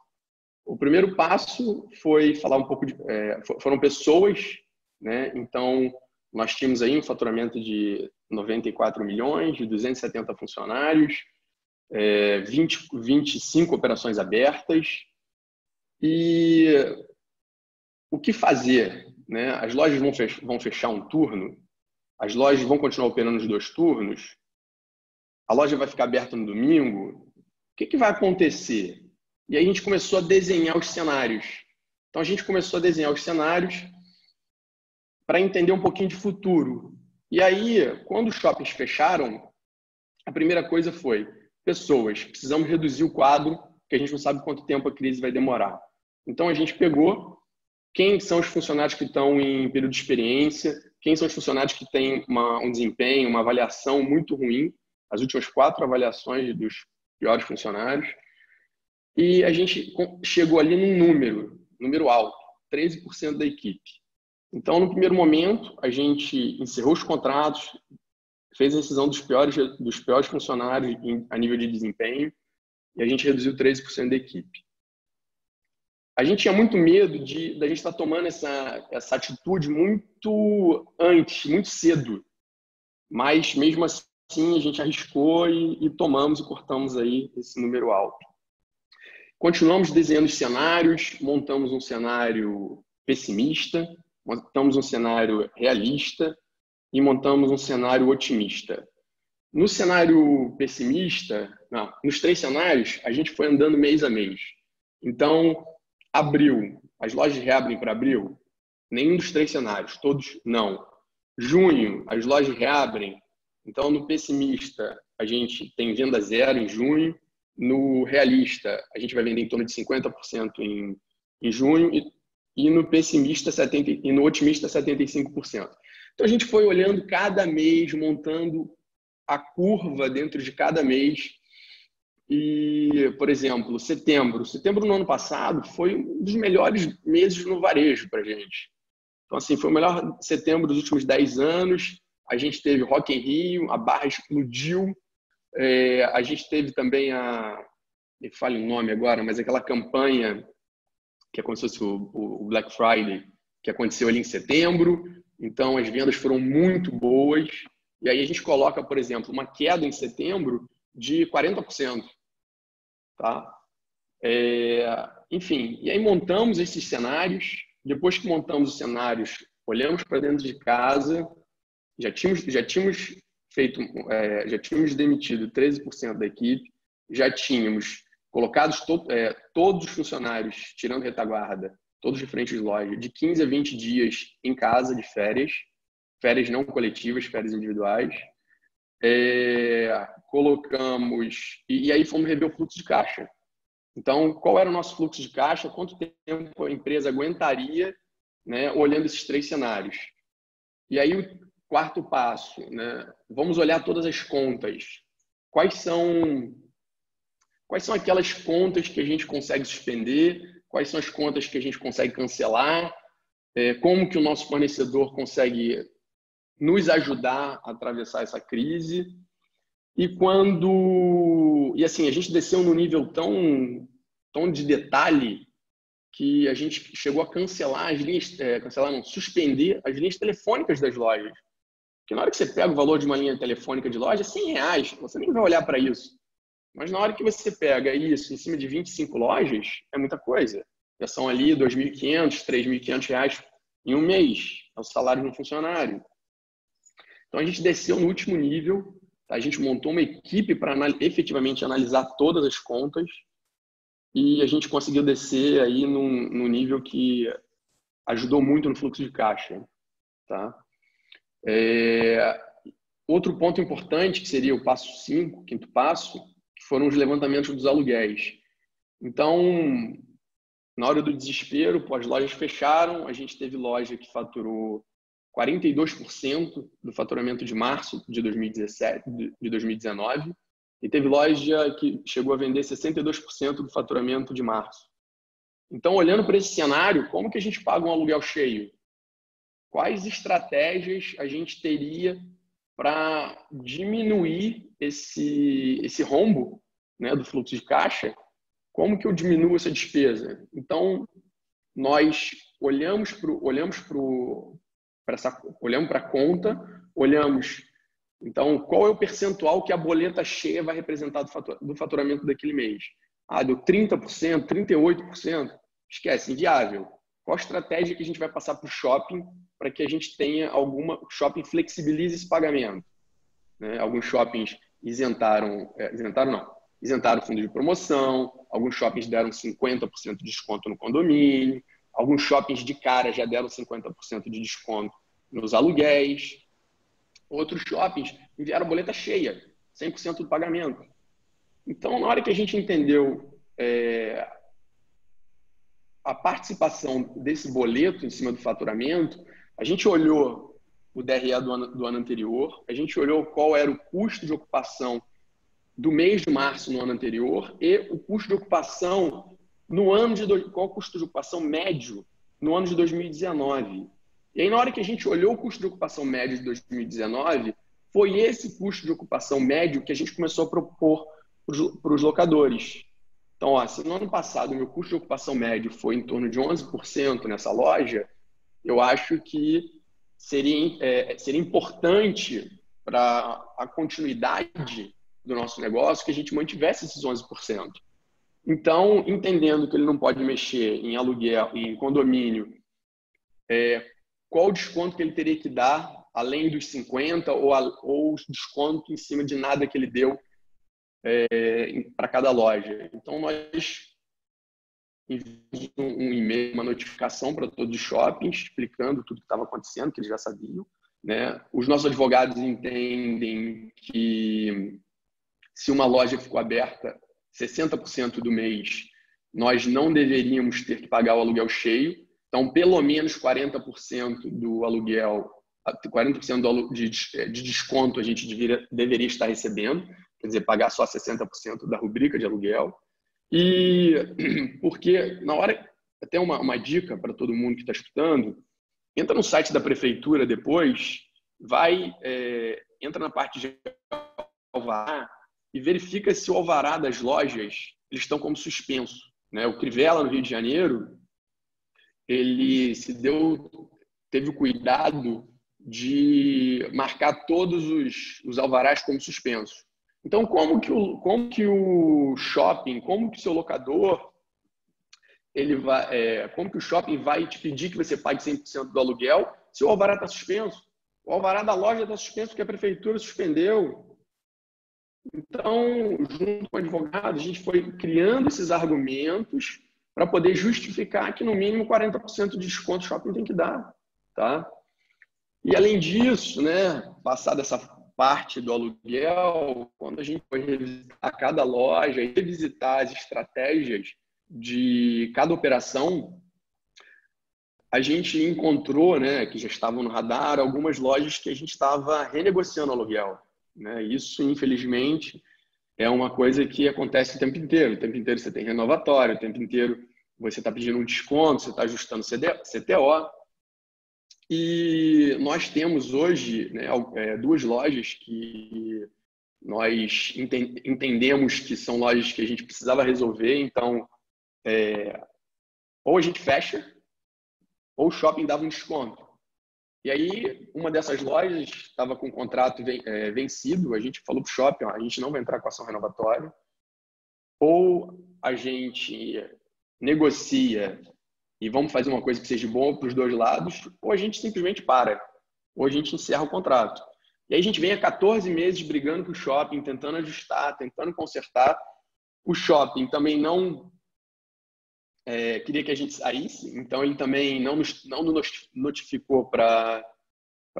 [SPEAKER 5] O primeiro passo foi falar um pouco foram pessoas, né? Então nós tínhamos aí um faturamento de 94 milhões, de 270 funcionários, 25 operações abertas. E o que fazer, né? As lojas vão fechar um turno, as lojas vão continuar operando os 2 turnos, a loja vai ficar aberta no domingo, o que vai acontecer? E aí a gente começou a desenhar os cenários. Então a gente começou a desenhar os cenários para entender um pouquinho de futuro. E aí, quando os shoppings fecharam, a primeira coisa foi: pessoas, precisamos reduzir o quadro, porque a gente não sabe quanto tempo a crise vai demorar. Então a gente pegou quem são os funcionários que estão em período de experiência, quem são os funcionários que têm um desempenho, uma avaliação muito ruim, as últimas 4 avaliações dos piores funcionários. E a gente chegou ali num número alto, 13% da equipe. Então, no primeiro momento, a gente encerrou os contratos, fez a rescisão dos piores funcionários a nível de desempenho e a gente reduziu 13% da equipe. A gente tinha muito medo da gente estar tomando essa atitude muito antes, muito cedo. Mas, mesmo assim, a gente arriscou e tomamos e cortamos aí esse número alto. Continuamos desenhando os cenários, montamos um cenário pessimista, montamos um cenário realista e montamos um cenário otimista. No cenário pessimista, nos 3 cenários, a gente foi andando mês a mês. Então, abril, as lojas reabrem para abril? Nenhum dos 3 cenários, todos não. Junho, as lojas reabrem? Então, no pessimista, a gente tem venda 0 em junho. No realista, a gente vai vender em torno de 50% em junho e no pessimista e no otimista 75%. Então a gente foi olhando cada mês, montando a curva dentro de cada mês. E, por exemplo, setembro no ano passado foi um dos melhores meses no varejo para a gente. Então, assim, foi o melhor setembro dos últimos 10 anos. A gente teve Rock in Rio, a barra explodiu. A gente teve também me fale o nome agora, mas aquela campanha que é como se fosse o Black Friday, que aconteceu ali em setembro. Então, as vendas foram muito boas. E aí a gente coloca, por exemplo, uma queda em setembro de 40%. Tá? Enfim, e aí montamos esses cenários. Depois que montamos os cenários, olhamos para dentro de casa, já tínhamos demitido 13% da equipe, já tínhamos colocado todos os funcionários, tirando retaguarda, todos de frente de loja, de 15 a 20 dias em casa de férias não coletivas, férias individuais. Colocamos, e aí fomos rever o fluxo de caixa. Então, qual era o nosso fluxo de caixa? Quanto tempo a empresa aguentaria, né, olhando esses 3 cenários? E aí o 4º passo, né? Vamos olhar todas as contas. Quais são aquelas contas que a gente consegue suspender? Quais são as contas que a gente consegue cancelar? Como que o nosso fornecedor consegue nos ajudar a atravessar essa crise? E assim, a gente desceu num nível tão de detalhe que a gente chegou a cancelar suspender as linhas telefônicas das lojas. Porque na hora que você pega o valor de uma linha telefônica de loja, é R$100, você nem vai olhar para isso. Mas na hora que você pega isso em cima de 25 lojas, é muita coisa. Já são ali R$ 2.500, R$ 3.500 em um mês. É o salário de um funcionário. Então, a gente desceu no último nível. Tá? A gente montou uma equipe para efetivamente analisar todas as contas. E a gente conseguiu descer aí num nível que ajudou muito no fluxo de caixa. Tá? Outro ponto importante, que seria o passo 5, quinto passo, que foram os levantamentos dos aluguéis. Então, na hora do desespero, as lojas fecharam, a gente teve loja que faturou 42% do faturamento de março de 2019 e teve loja que chegou a vender 62% do faturamento de março. Então, olhando para esse cenário, como que a gente paga um aluguel cheio? Quais estratégias a gente teria para diminuir esse rombo, né, do fluxo de caixa? Como que eu diminuo essa despesa? Então, nós olhamos para a conta, então, qual é o percentual que a boleta cheia vai representar do faturamento daquele mês? Deu 30%, 38%? Esquece, inviável. Qual a estratégia que a gente vai passar para o shopping para que a gente tenha o shopping flexibilize esse pagamento? Né? Alguns shoppings isentaram o fundo de promoção, alguns shoppings deram 50% de desconto no condomínio, alguns shoppings de cara já deram 50% de desconto nos aluguéis, outros shoppings enviaram boleta cheia, 100% do pagamento. Então, na hora que a gente entendeu a participação desse boleto em cima do faturamento, a gente olhou o DRE do ano anterior, a gente olhou qual era o custo de ocupação do mês de março no ano anterior e o custo de ocupação qual o custo de ocupação médio no ano de 2019. E aí, na hora que a gente olhou o custo de ocupação médio de 2019, foi esse custo de ocupação médio que a gente começou a propor para os locadores. Então, se no ano passado o meu custo de ocupação médio foi em torno de 11% nessa loja, eu acho que seria importante para a continuidade do nosso negócio que a gente mantivesse esses 11%. Então, entendendo que ele não pode mexer em aluguel, em condomínio, qual o desconto que ele teria que dar, além dos 50% ou desconto em cima de nada que ele deu para cada loja. Então, nós enviamos um e-mail, uma notificação para todos os shoppings, explicando tudo que estava acontecendo, que eles já sabiam. Né? Os nossos advogados entendem que se uma loja ficou aberta 60% do mês, nós não deveríamos ter que pagar o aluguel cheio. Então, pelo menos 40% do aluguel, 40% de desconto a gente deveria estar recebendo, quer dizer, pagar só 60% da rubrica de aluguel. E porque, na hora, até uma dica para todo mundo que está escutando, entra no site da prefeitura depois, entra na parte de alvará e verifica se o alvará das lojas eles estão como suspenso. Né? O Crivella, no Rio de Janeiro, ele teve o cuidado de marcar todos os alvarás como suspensos. Então, como que o shopping, como que o seu locador, como que o shopping vai te pedir que você pague 100% do aluguel se o alvará está suspenso? O alvará da loja está suspenso porque a prefeitura suspendeu. Então, junto com o advogado, a gente foi criando esses argumentos para poder justificar que, no mínimo, 40% de desconto o shopping tem que dar. Tá? E, além disso, né, passar dessa parte do aluguel, quando a gente foi revisitar cada loja e revisitar as estratégias de cada operação, a gente encontrou, né, que já estavam no radar, algumas lojas que a gente estava renegociando o aluguel. Né? Isso, infelizmente, é uma coisa que acontece o tempo inteiro. O tempo inteiro você tem renovatório, o tempo inteiro você está pedindo um desconto, você está ajustando CTO. E nós temos hoje, né, duas lojas que nós entendemos que são lojas que a gente precisava resolver. Então, ou a gente fecha, ou o shopping dava um desconto. E aí, uma dessas lojas estava com o contrato vencido, a gente falou para o shopping, a gente não vai entrar com ação renovatória, ou a gente negocia e vamos fazer uma coisa que seja boa para os dois lados, ou a gente simplesmente para, ou a gente encerra o contrato. E aí a gente vem há 14 meses brigando com o shopping, tentando ajustar, tentando consertar. O shopping também não queria que a gente saísse, então ele também não nos notificou para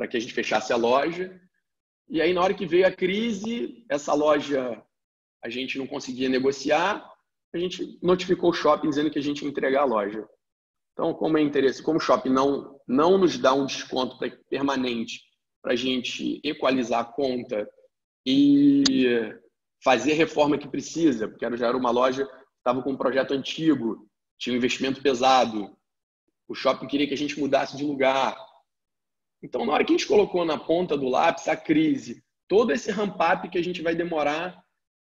[SPEAKER 5] que a gente fechasse a loja. E aí, na hora que veio a crise, essa loja a gente não conseguia negociar, a gente notificou o shopping dizendo que a gente ia entregar a loja. Então, como o shopping não nos dá um desconto permanente para a gente equalizar a conta e fazer a reforma que precisa, porque já era uma loja que estava com um projeto antigo, tinha um investimento pesado, o shopping queria que a gente mudasse de lugar. Então, na hora que a gente colocou na ponta do lápis a crise, todo esse ramp-up que a gente vai demorar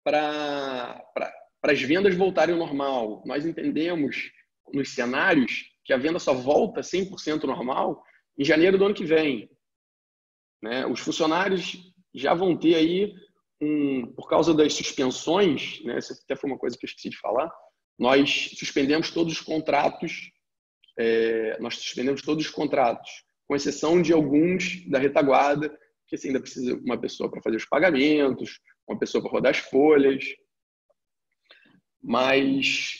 [SPEAKER 5] para as vendas voltarem ao normal, nós entendemos nos cenários que a venda só volta 100% normal em janeiro do ano que vem. Né? Os funcionários já vão ter aí, por causa das suspensões, né? Essa até foi uma coisa que eu esqueci de falar, nós suspendemos todos os contratos, com exceção de alguns da retaguarda, que assim, ainda precisa uma pessoa para fazer os pagamentos, uma pessoa para rodar as folhas. Mas,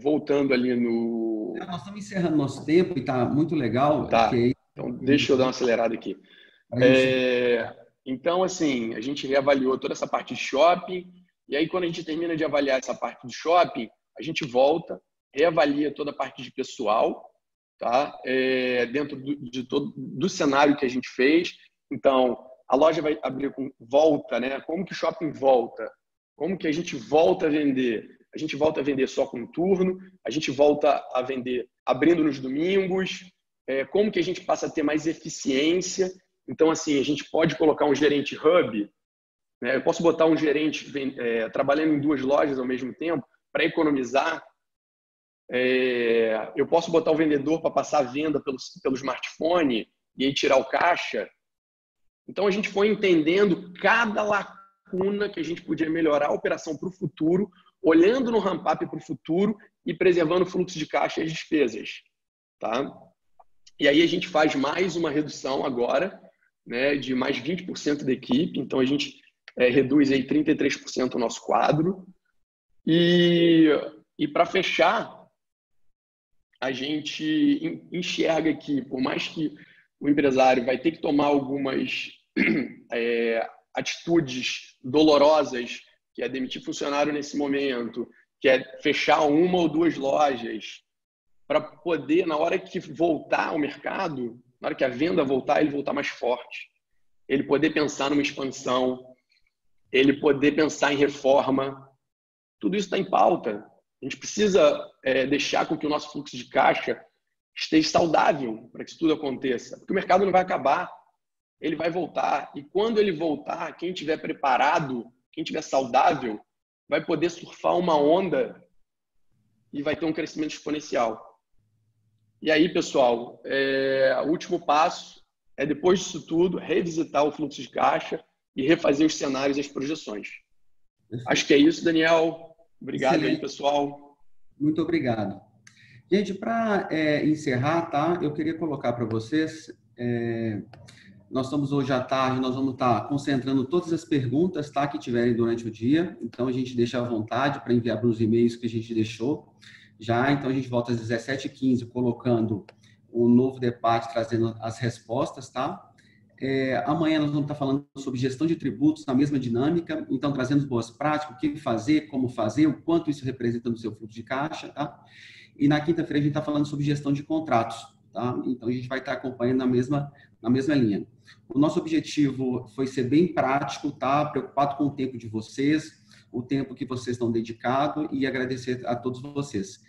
[SPEAKER 5] voltando ali no...
[SPEAKER 1] Nós estamos encerrando nosso tempo e está muito legal.
[SPEAKER 5] Tá, então deixa eu dar uma acelerada aqui. Então, assim, a gente reavaliou toda essa parte de shopping, e aí quando a gente termina de avaliar essa parte de shopping, a gente volta, reavalia toda a parte de pessoal, tá? Dentro do cenário que a gente fez. Então, a loja vai abrir com volta, né? Como que o shopping volta? Como que a gente volta a vender? A gente volta a vender só com turno, a gente volta a vender abrindo nos domingos, como que a gente passa a ter mais eficiência. Então, assim, a gente pode colocar um gerente hub, né? Eu posso botar um gerente trabalhando em 2 lojas ao mesmo tempo para economizar. Eu posso botar o vendedor para passar a venda pelo smartphone e aí tirar o caixa. Então, a gente foi entendendo cada lacuna que a gente podia melhorar a operação para o futuro, olhando no ramp-up para o futuro e preservando o fluxo de caixa e as despesas. Tá? E aí a gente faz mais uma redução agora, né, de mais 20% da equipe. Então, a gente reduz aí 33% o nosso quadro. E para fechar, a gente enxerga que, por mais que o empresário vai ter que tomar algumas atitudes dolorosas, que é demitir funcionário nesse momento, que é fechar 1 ou 2 lojas, para poder, na hora que voltar ao mercado, na hora que a venda voltar, ele voltar mais forte. Ele poder pensar numa expansão, ele poder pensar em reforma. Tudo isso está em pauta. A gente precisa deixar com que o nosso fluxo de caixa esteja saudável para que isso tudo aconteça. Porque o mercado não vai acabar, ele vai voltar. E quando ele voltar, quem estiver preparado, quem estiver saudável, vai poder surfar uma onda e vai ter um crescimento exponencial. E aí, pessoal, o último passo é, depois disso tudo, revisitar o fluxo de caixa e refazer os cenários e as projeções. Acho que é isso, Daniel. Obrigado. Excelente. Aí, pessoal.
[SPEAKER 1] Muito obrigado. Gente, para encerrar, tá? Eu queria colocar para vocês, nós estamos hoje à tarde, nós vamos estar concentrando todas as perguntas, tá, que tiverem durante o dia, então a gente deixa à vontade para enviar para os e-mails que a gente deixou já, então a gente volta às 17h15 colocando um novo debate, trazendo as respostas, tá? Amanhã nós vamos estar falando sobre gestão de tributos na mesma dinâmica, então trazendo boas práticas, o que fazer, como fazer, o quanto isso representa no seu fluxo de caixa, tá? E na quinta-feira a gente está falando sobre gestão de contratos, tá? Então a gente vai estar acompanhando na mesma linha. O nosso objetivo foi ser bem prático, tá? Preocupado com o tempo de vocês, o tempo que vocês estão dedicados e agradecer a todos vocês.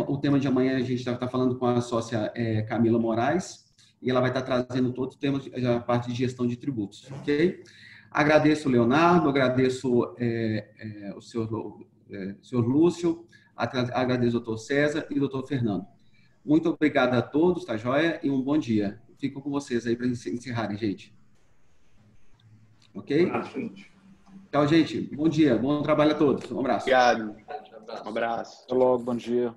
[SPEAKER 1] O tema de amanhã a gente está falando com a sócia Camila Moraes e ela vai estar trazendo todo o tema, a parte de gestão de tributos, ok? Agradeço o Leonardo, agradeço o senhor Lúcio, agradeço o doutor César e o doutor Fernando. Muito obrigado a todos, tá joia? E um bom dia. Fico com vocês aí para encerrarem, gente. Ok? Tchau, gente. Bom dia. Bom trabalho a todos. Um abraço.
[SPEAKER 5] Obrigado. Um abraço.
[SPEAKER 4] Até logo, bom dia.